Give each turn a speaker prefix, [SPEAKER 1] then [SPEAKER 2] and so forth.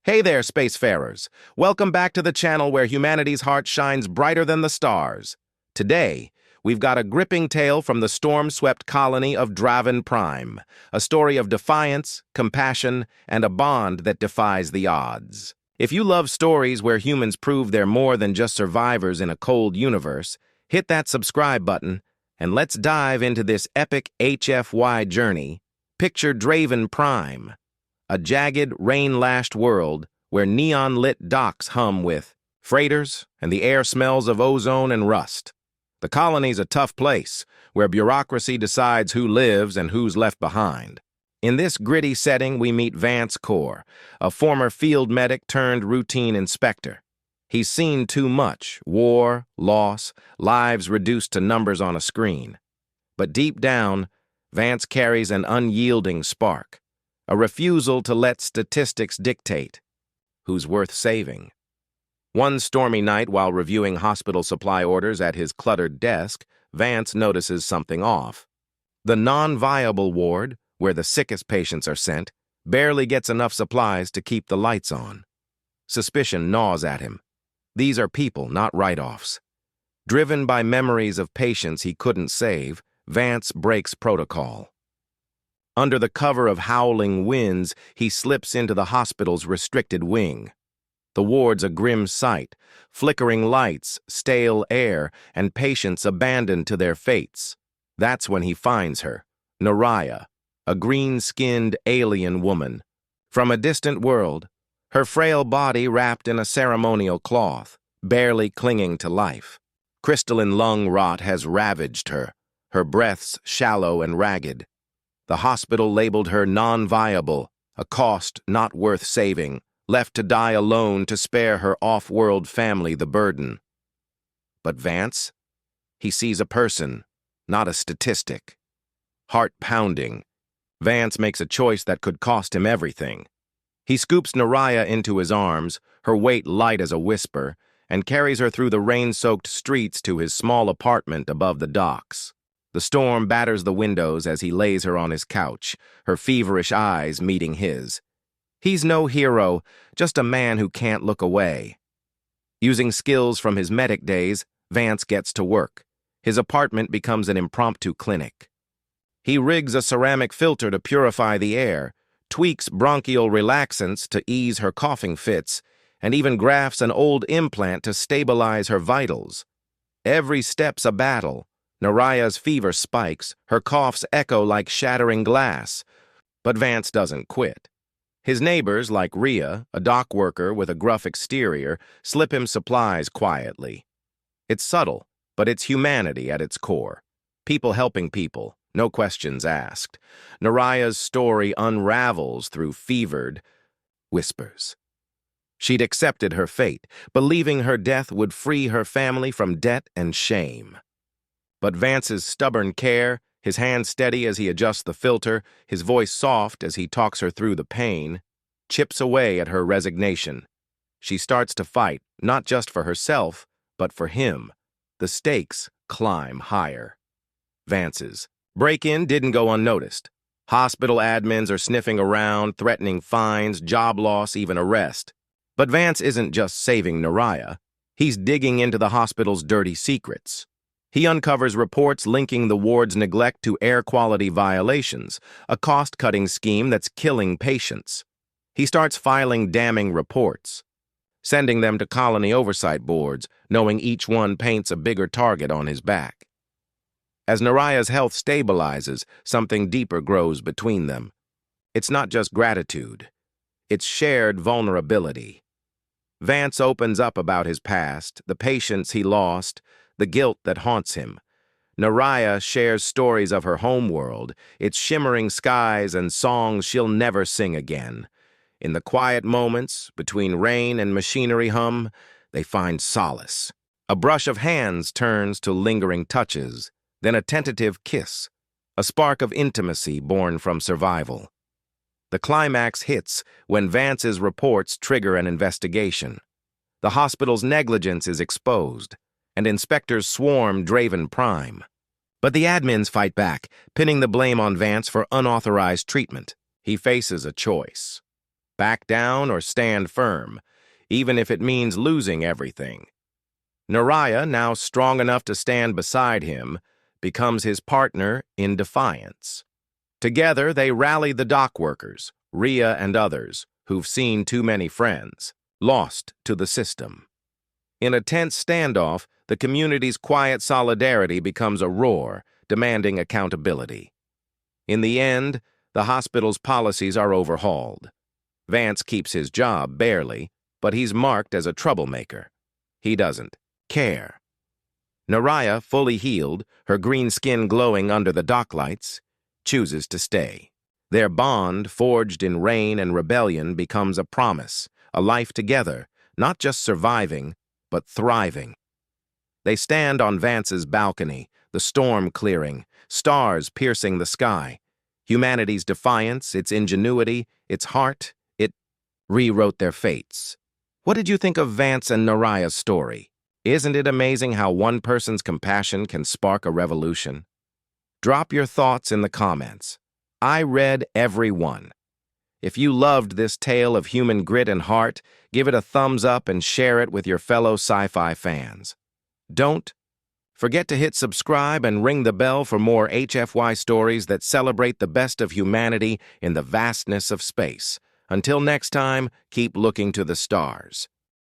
[SPEAKER 1] Hey there, spacefarers! Welcome back to the channel where humanity's heart shines brighter than the stars. Today, we've got a gripping tale from the storm-swept colony of Draven Prime, a story of defiance, compassion, and a bond that defies the odds. If you love stories where humans prove they're more than just survivors in a cold universe, hit that subscribe button, and let's dive into this epic HFY journey. Picture Draven Prime, a jagged, rain-lashed world where neon-lit docks hum with freighters and the air smells of ozone and rust. The colony's a tough place where bureaucracy decides who lives and who's left behind. In this gritty setting, we meet Vance Core, a former field medic turned routine inspector. He's seen too much: war, loss, lives reduced to numbers on a screen. But deep down, Vance carries an unyielding spark, a refusal to let statistics dictate who's worth saving. One stormy night, while reviewing hospital supply orders at his cluttered desk, Vance notices something off. The non-viable ward, where the sickest patients are sent, barely gets enough supplies to keep the lights on. Suspicion gnaws at him. These are people, not write-offs. Driven by memories of patients he couldn't save, Vance breaks protocol. Under the cover of howling winds, he slips into the hospital's restricted wing. The ward's a grim sight: flickering lights, stale air, and patients abandoned to their fates. That's when he finds her, Naraya, a green-skinned alien woman. From a distant world, her frail body wrapped in a ceremonial cloth, barely clinging to life. Crystalline lung rot has ravaged her, her breaths shallow and ragged. The hospital labeled her non-viable, a cost not worth saving, left to die alone to spare her off-world family the burden. But Vance? He sees a person, not a statistic. Heart pounding, Vance makes a choice that could cost him everything. He scoops Naraya into his arms, her weight light as a whisper, and carries her through the rain-soaked streets to his small apartment above the docks. The storm batters the windows as he lays her on his couch, her feverish eyes meeting his. He's no hero, just a man who can't look away. Using skills from his medic days, Vance gets to work. His apartment becomes an impromptu clinic. He rigs a ceramic filter to purify the air, tweaks bronchial relaxants to ease her coughing fits, and even grafts an old implant to stabilize her vitals. Every step's a battle. Naraya's fever spikes, her coughs echo like shattering glass. But Vance doesn't quit. His neighbors, like Rhea, a dock worker with a gruff exterior, slip him supplies quietly. It's subtle, but it's humanity at its core. People helping people, no questions asked. Naraya's story unravels through fevered whispers. She'd accepted her fate, believing her death would free her family from debt and shame. But Vance's stubborn care, his hand steady as he adjusts the filter, his voice soft as he talks her through the pain, chips away at her resignation. She starts to fight, not just for herself, but for him. The stakes climb higher. Vance's break-in didn't go unnoticed. Hospital admins are sniffing around, threatening fines, job loss, even arrest. But Vance isn't just saving Naraya. He's digging into the hospital's dirty secrets. He uncovers reports linking the ward's neglect to air quality violations, a cost-cutting scheme that's killing patients. He starts filing damning reports, sending them to colony oversight boards, knowing each one paints a bigger target on his back. As Naraya's health stabilizes, something deeper grows between them. It's not just gratitude. It's shared vulnerability. Vance opens up about his past, the patients he lost, the guilt that haunts him. Naraya shares stories of her homeworld, its shimmering skies and songs she'll never sing again. In the quiet moments, between rain and machinery hum, they find solace. A brush of hands turns to lingering touches, then a tentative kiss, a spark of intimacy born from survival. The climax hits when Vance's reports trigger an investigation. The hospital's negligence is exposed, and inspectors swarm Draven Prime. But the admins fight back, pinning the blame on Vance for unauthorized treatment. He faces a choice: Back down or stand firm, even if it means losing everything. Naraya, now strong enough to stand beside him, becomes his partner in defiance. Together, they rally the dock workers, Rhea and others, who've seen too many friends, lost to the system. In a tense standoff, the community's quiet solidarity becomes a roar, demanding accountability. In the end, the hospital's policies are overhauled. Vance keeps his job, barely, but he's marked as a troublemaker. He doesn't care. Naraya, fully healed, her green skin glowing under the dock lights, chooses to stay. Their bond, forged in rain and rebellion, becomes a promise, a life together, not just surviving, but thriving. They stand on Vance's balcony, the storm clearing, stars piercing the sky. Humanity's defiance, its ingenuity, its heart, it rewrote their fates. What did you think of Vance and Naraya's story? Isn't it amazing how one person's compassion can spark a revolution? Drop your thoughts in the comments. I read every one. If you loved this tale of human grit and heart, give it a thumbs up and share it with your fellow sci-fi fans. Don't forget to hit subscribe and ring the bell for more HFY stories that celebrate the best of humanity in the vastness of space. Until next time, keep looking to the stars.